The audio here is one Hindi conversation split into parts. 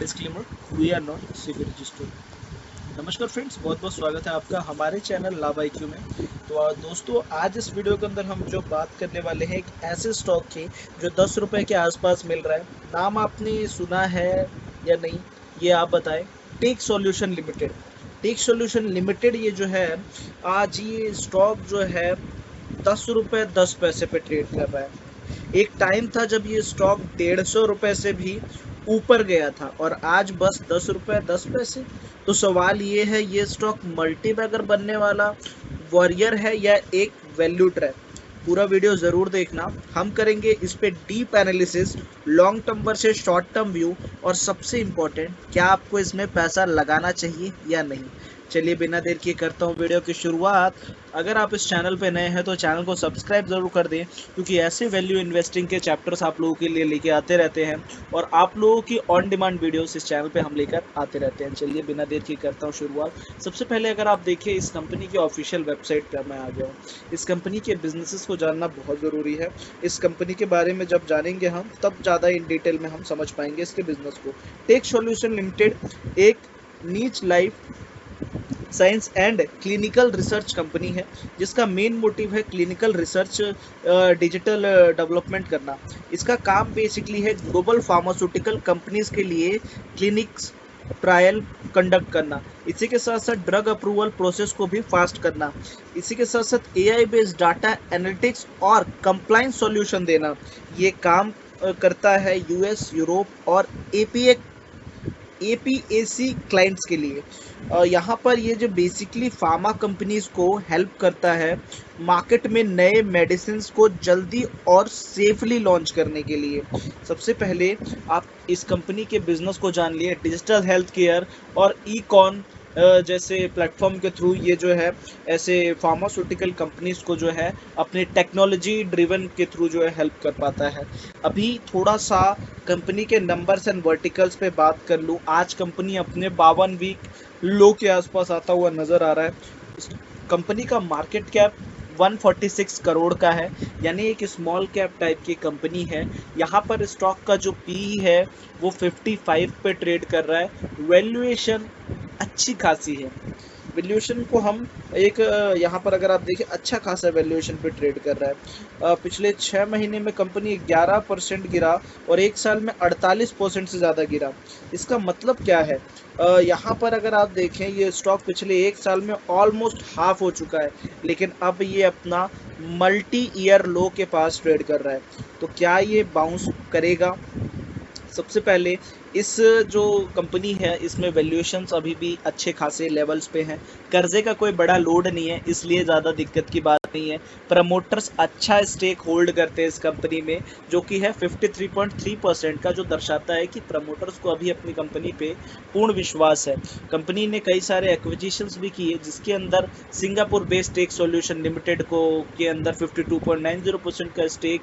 Disclaimer, we are not SEBI registered. नमस्कार फ्रेंड्स, बहुत बहुत स्वागत है आपका हमारे चैनल लाभ IQ में। तो दोस्तों, आज इस वीडियो के अंदर हम जो बात करने वाले हैं एक ऐसे स्टॉक की जो 10 रुपए के आसपास मिल रहा है। नाम आपने सुना है या नहीं, ये आप बताएं। Tech solution limited. Tech solution limited ये जो है, आज ये स्टॉक जो है 10 रुपए 10 पैसे पे ट्रेड कर रहा है। एक टाइम था जब ये स्टॉक 150 रुपए से भी ऊपर गया था और आज बस 10 रुपए 10 पैसे। तो सवाल ये है, ये स्टॉक मल्टीबैगर बनने वाला वॉरियर है या एक वैल्यू ट्रैप? पूरा वीडियो ज़रूर देखना। हम करेंगे इस पे deep analysis, long term versus short term view, और सबसे इम्पोर्टेंट, क्या आपको इसमें पैसा लगाना चाहिए या नहीं। चलिए बिना देर किए करता हूँ वीडियो की शुरुआत। अगर आप इस चैनल पे नए हैं तो चैनल को सब्सक्राइब ज़रूर कर दें, क्योंकि ऐसे वैल्यू इन्वेस्टिंग के चैप्टर्स आप लोगों के लिए लेके आते रहते हैं और आप लोगों की ऑन डिमांड वीडियोस इस चैनल पे हम लेकर आते रहते हैं। चलिए बिना देर किए करता हूँ शुरुआत। सबसे पहले अगर आप देखें, इस कंपनी की ऑफिशियल वेबसाइट पर मैं आ गया हूँ। इस कंपनी के बिजनेसेस को जानना बहुत ज़रूरी है। इस कंपनी के बारे में जब जानेंगे हम, तब ज़्यादा इन डिटेल में हम समझ पाएंगे इसके बिजनेस को। टेक सॉल्यूशन लिमिटेड एक नीच life science and clinical research company है, जिसका मेन मोटिव है क्लिनिकल रिसर्च, डिजिटल डेवलपमेंट करना। इसका काम बेसिकली है ग्लोबल फार्मास्यूटिकल कंपनीज के लिए क्लिनिक्स ट्रायल कंडक्ट करना। इसी के साथ साथ ड्रग अप्रूवल प्रोसेस को भी फास्ट करना। इसी के साथ साथ AI बेस्ड डाटा एनालिटिक्स और कंप्लायंस सॉल्यूशन देना। ये काम करता है US, यूरोप और APAC क्लाइंट्स के लिए। यहाँ पर ये जो बेसिकली फार्मा कंपनीज को हेल्प करता है मार्केट में नए मेडिसिन को जल्दी और सेफली लॉन्च करने के लिए। सबसे पहले आप इस कंपनी के बिजनेस को जान लिए। डिजिटल हेल्थ केयर और ई-कॉन जैसे प्लेटफॉर्म के थ्रू ये जो है ऐसे फार्मास्यूटिकल कंपनीज को जो है अपने टेक्नोलॉजी ड्रिवन के थ्रू जो है हेल्प कर पाता है। अभी थोड़ा सा कंपनी के नंबर्स एंड वर्टिकल्स पे बात कर लूँ। आज कंपनी अपने 52 वीक लो के आसपास आता हुआ नज़र आ रहा है। इस कंपनी का मार्केट कैप 146 करोड़ का है, यानी एक स्मॉल कैप टाइप की कंपनी है। यहाँ पर स्टॉक का जो PE है वो 55 पे ट्रेड कर रहा है। वैल्यूएशन अच्छी खासी है। वैल्यूएशन को हम एक यहाँ पर अगर आप देखें, अच्छा खासा वैल्यूएशन पे ट्रेड कर रहा है। पिछले 6 महीने में कंपनी 11% गिरा और एक साल में 48% से ज़्यादा गिरा। इसका मतलब क्या है? यहाँ पर अगर आप देखें, ये स्टॉक पिछले एक साल में ऑलमोस्ट हाफ हो चुका है, लेकिन अब ये अपना मल्टी ईयर लो के पास ट्रेड कर रहा है। तो क्या ये बाउंस करेगा? सबसे पहले इस जो कंपनी है, इसमें वैल्यूएशंस अभी भी अच्छे खासे लेवल्स पे हैं। कर्जे का कोई बड़ा लोड नहीं है, इसलिए ज़्यादा दिक्कत की बात नहीं है। प्रमोटर्स अच्छा स्टेक होल्ड करते हैं इस कंपनी में, जो कि है 53.3% का, जो दर्शाता है कि प्रमोटर्स को अभी अपनी कंपनी पे पूर्ण विश्वास है। कंपनी ने कई सारे एक्विजिशंस भी किए, जिसके अंदर Singapore based take solution limited को के अंदर 52.90% का स्टेक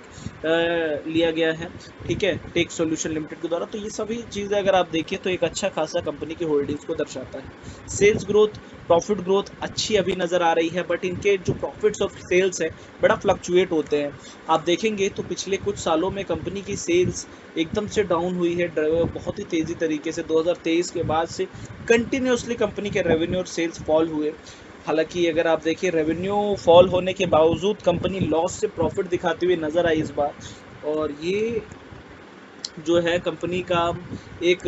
लिया गया है, ठीक है, टेक सॉल्यूशन लिमिटेड के द्वारा। तो ये सभी चीज़ें अगर आप देखें तो एक अच्छा खासा कंपनी की होल्डिंग्स को दर्शाता है। सेल्स ग्रोथ, प्रॉफिट ग्रोथ अच्छी अभी नज़र आ रही है, बट इनके जो प्रॉफिट्स ऑफ सेल्स है बड़ा फ्लक्चुएट होते हैं। आप देखेंगे तो पिछले कुछ सालों में कंपनी की सेल्स एकदम से डाउन हुई है, बहुत ही तेज़ी तरीके से। 2023 के बाद से कंटिन्यूसली कंपनी के रेवेन्यू और सेल्स फॉल हुए। हालांकि अगर आप देखिए, रेवेन्यू फॉल होने के बावजूद कंपनी लॉस से प्रॉफिट दिखाती हुई नज़र आई इस बार। और ये जो है कंपनी का एक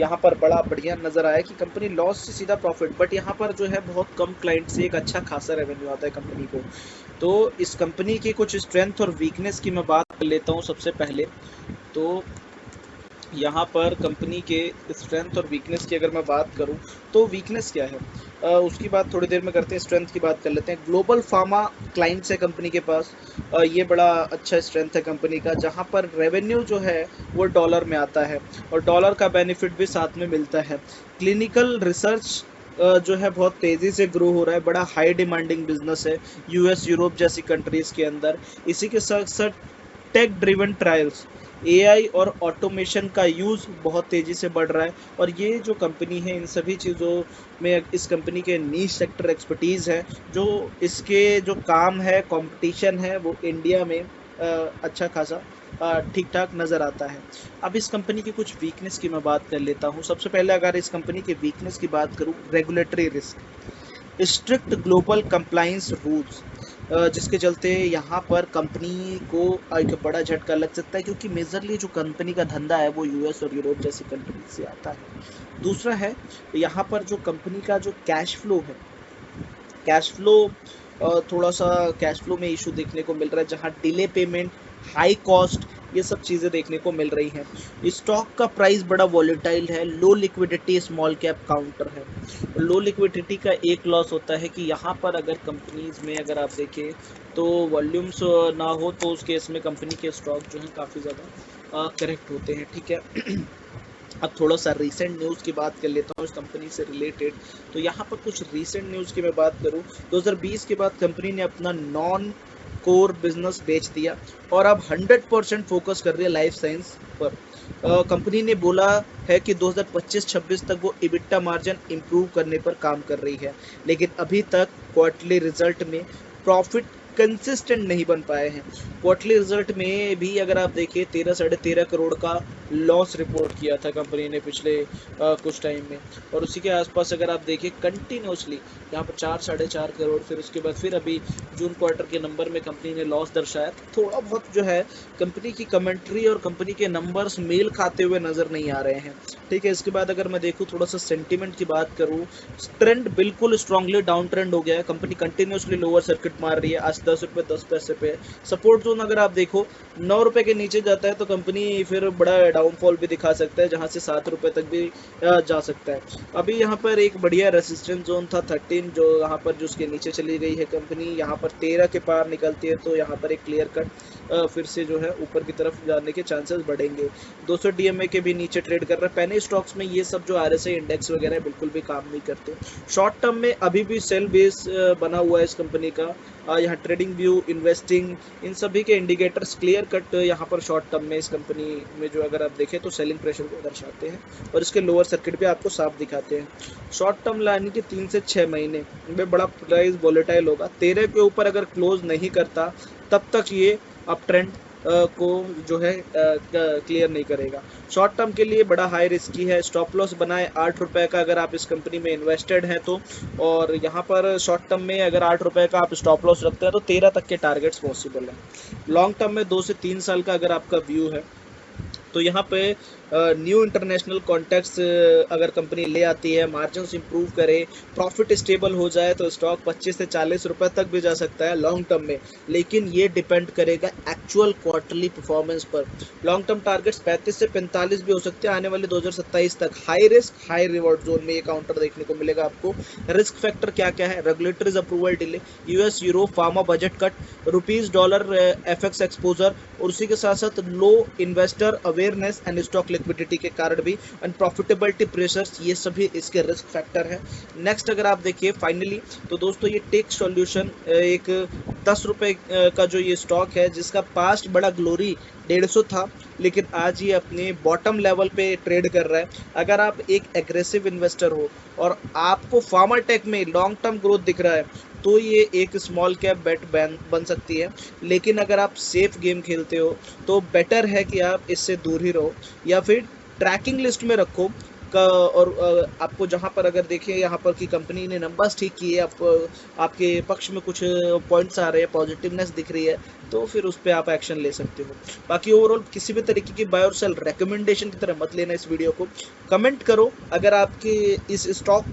यहाँ पर बड़ा बढ़िया नज़र आया कि कंपनी लॉस से सीधा प्रॉफिट, बट यहाँ पर जो है बहुत कम क्लाइंट से एक अच्छा खासा रेवेन्यू आता है कंपनी को। तो इस कंपनी की कुछ स्ट्रेंथ और वीकनेस की मैं बात कर लेता हूँ सबसे पहले। तो यहाँ पर कंपनी के स्ट्रेंथ और वीकनेस की अगर मैं बात करूँ, तो वीकनेस क्या है उसकी बात थोड़ी देर में करते हैं। स्ट्रेंथ की बात कर लेते हैं। ग्लोबल फार्मा क्लाइंट्स है कंपनी के पास, ये बड़ा अच्छा स्ट्रेंथ है कंपनी का, जहाँ पर रेवेन्यू जो है वो डॉलर में आता है और डॉलर का बेनिफिट भी साथ में मिलता है। क्लिनिकल रिसर्च जो है बहुत तेज़ी से ग्रो हो रहा है, बड़ा हाई डिमांडिंग बिजनेस है US, यूरोप जैसी कंट्रीज़ के अंदर। इसी के साथ साथ टेक ड्रिवन ट्रायल्स, AI और ऑटोमेशन का यूज़ बहुत तेज़ी से बढ़ रहा है। और ये जो कंपनी है, इन सभी चीज़ों में इस कंपनी के नीश सेक्टर एक्सपर्टीज़ है, जो इसके जो काम है, कंपटीशन है, वो इंडिया में अच्छा खासा ठीक ठाक नज़र आता है। अब इस कंपनी की कुछ वीकनेस की मैं बात कर लेता हूँ। सबसे पहले अगर इस कंपनी के वीकनेस की बात करूँ, regulatory risk, strict global compliance rules, जिसके चलते यहाँ पर कंपनी को एक बड़ा झटका लग सकता है, क्योंकि मेजरली जो कंपनी का धंधा है वो यूएस और यूरोप जैसी कंट्री से आता है। दूसरा है यहाँ पर जो कंपनी का जो कैश फ्लो है, कैश फ्लो थोड़ा सा कैश फ्लो में इशू देखने को मिल रहा है, जहाँ डिले पेमेंट, हाई कॉस्ट, ये सब चीज़ें देखने को मिल रही हैं। स्टॉक का प्राइस बड़ा वॉलेटाइल है, लो लिक्विडिटी, स्मॉल कैप काउंटर है। लो लिक्विडिटी का एक लॉस होता है कि यहाँ पर अगर कंपनीज में अगर आप देखें तो वॉल्यूम्स ना हो तो उस केस में कंपनी के स्टॉक जो हैं काफ़ी ज़्यादा करेक्ट होते हैं, ठीक है। अब थोड़ा सा रीसेंट न्यूज़ की बात कर लेता हूँ इस कंपनी से रिलेटेड। तो यहाँ पर कुछ रीसेंट न्यूज़ की मैं बात करूँ, 2020 के बाद कंपनी ने अपना नॉन कोर बिजनेस बेच दिया और अब 100% फोकस कर रही है लाइफ साइंस पर। कंपनी ने बोला है कि 2025-26 तक वो इबिट्टा मार्जिन इम्प्रूव करने पर काम कर रही है, लेकिन अभी तक क्वार्टरली रिजल्ट में प्रॉफिट कंसिस्टेंट नहीं बन पाए हैं। क्वार्टरली रिजल्ट में भी अगर आप देखिए 13-13.5 करोड़ का लॉस रिपोर्ट किया था कंपनी ने पिछले कुछ टाइम में, और उसी के आसपास अगर आप देखिए कंटिन्यूसली यहाँ पर 4-4.5 करोड़, फिर उसके बाद फिर अभी जून क्वार्टर के नंबर में कंपनी ने लॉस दर्शाया। थोड़ा बहुत जो है कंपनी की कमेंट्री और कंपनी के नंबर्स मेल खाते हुए नज़र नहीं आ रहे हैं, ठीक है। इसके बाद अगर मैं देखूँ थोड़ा सा सेंटीमेंट की बात करूँ, ट्रेंड बिल्कुल स्ट्रांगली डाउन ट्रेंड हो गया है। कंपनी कंटिन्यूसली लोअर सर्किट मार रही है, आज 10 रुपये 10 पैसे पे। सपोर्ट जोन अगर आप देखो 9 रुपये के नीचे जाता है तो कंपनी फिर बड़ा डाउनफॉल भी दिखा सकता है, जहां से 7 रुपये तक भी जा सकता है। अभी यहाँ पर एक बढ़िया रेसिस्टेंस जोन था 13, जो यहाँ पर जो उसके नीचे चली गई है कंपनी, यहाँ पर 13 के पार निकलती है तो यहाँ पर एक क्लियर कट फिर से जो है ऊपर की तरफ जाने के चांसेस बढ़ेंगे। 200 डीएमए के भी नीचे ट्रेड कर रहा है। पेनी स्टॉक्स में ये सब जो आरएसआई इंडेक्स वगैरह बिल्कुल भी काम नहीं करते। शॉर्ट टर्म में अभी भी सेल बेस बना हुआ है इस कंपनी का। यहाँ ट्रेडिंग व्यू, इन्वेस्टिंग, इन सभी के इंडिकेटर्स क्लियर कट यहाँ पर शॉर्ट टर्म में इस कंपनी में जो अगर आप देखें तो सेलिंग प्रेशर को दर्शाते हैं, और इसके लोअर सर्किट भी आपको साफ दिखाते हैं। शॉर्ट टर्म यानी कि 3 से 6 महीने में बड़ा प्राइस वॉलेटाइल होगा। 13 के ऊपर अगर क्लोज नहीं करता तब तक ये अप ट्रेंड को जो है क्लियर नहीं करेगा। शॉर्ट टर्म के लिए बड़ा हाई रिस्की है। स्टॉप लॉस बनाए 8 रुपये का अगर आप इस कंपनी में इन्वेस्टेड हैं तो, और यहाँ पर शॉर्ट टर्म में अगर 8 रुपये का आप स्टॉप लॉस रखते हैं तो 13 तक के टारगेट्स पॉसिबल है। लॉन्ग टर्म में 2 से 3 साल का अगर आपका व्यू है तो यहाँ पे न्यू इंटरनेशनल कॉन्टेक्ट्स अगर कंपनी ले आती है, मार्जिन्स इंप्रूव करे, प्रॉफिट स्टेबल हो जाए तो स्टॉक 25 से 40 रुपए तक भी जा सकता है लॉन्ग टर्म में, लेकिन ये डिपेंड करेगा एक्चुअल क्वार्टरली परफॉर्मेंस पर। लॉन्ग टर्म टारगेट्स 35 से 45 भी हो सकते हैं आने वाले 2027 तक। High risk high reward zone में ये काउंटर देखने को मिलेगा आपको। रिस्क फैक्टर क्या क्या है? Regulatories approval delay, US euro pharma budget cut, rupees dollar FX exposure, और उसी के साथ साथ low investor awareness and stock liquidity के कारण भी अनप्रॉफिटेबिलिटी प्रेशर्स, ये सभी इसके रिस्क फैक्टर है। नेक्स्ट अगर आप देखिए फाइनली तो दोस्तों ये टेक सॉल्यूशन एक 10 रुपए का जो ये स्टॉक है, जिसका पास्ट बड़ा ग्लोरी 150 था, लेकिन आज ये अपने बॉटम लेवल पे ट्रेड कर रहा है। अगर आप एक एग्रेसिव इन्वेस्टर हो और आपको फार्मा टेक में लॉन्ग टर्म ग्रोथ दिख रहा है तो ये एक स्मॉल कैप बेट बन सकती है, लेकिन अगर आप सेफ गेम खेलते हो तो बेटर है कि आप इससे दूर ही रहो या फिर ट्रैकिंग लिस्ट में रखो और आपको जहाँ पर अगर देखिए यहाँ पर की कंपनी ने नंबर्स ठीक किए, आपके पक्ष में कुछ पॉइंट्स आ रहे हैं, पॉजिटिवनेस दिख रही है, तो फिर उस पर आप एक्शन ले सकते हो। बाकी ओवरऑल किसी भी तरीके की बाय और सेल रिकमेंडेशन की तरह मत लेना इस वीडियो को। कमेंट करो अगर आपके इस स्टॉक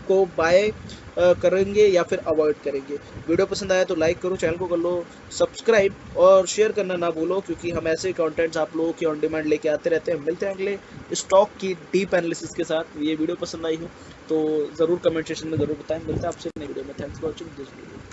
को बाय करेंगे या फिर अवॉइड करेंगे। वीडियो पसंद आया तो लाइक करो, चैनल को कर लो सब्सक्राइब और शेयर करना ना भूलो, क्योंकि हम ऐसे कंटेंट्स आप लोगों की ऑन डिमांड लेके आते रहते हैं। मिलते हैं अगले स्टॉक की डीप एनालिसिस के साथ। ये वीडियो पसंद आई हो तो ज़रूर कमेंट सेक्शन में ज़रूर बताएं। मिलते हैं आपसे नई वीडियो में। Thanks for watching this video.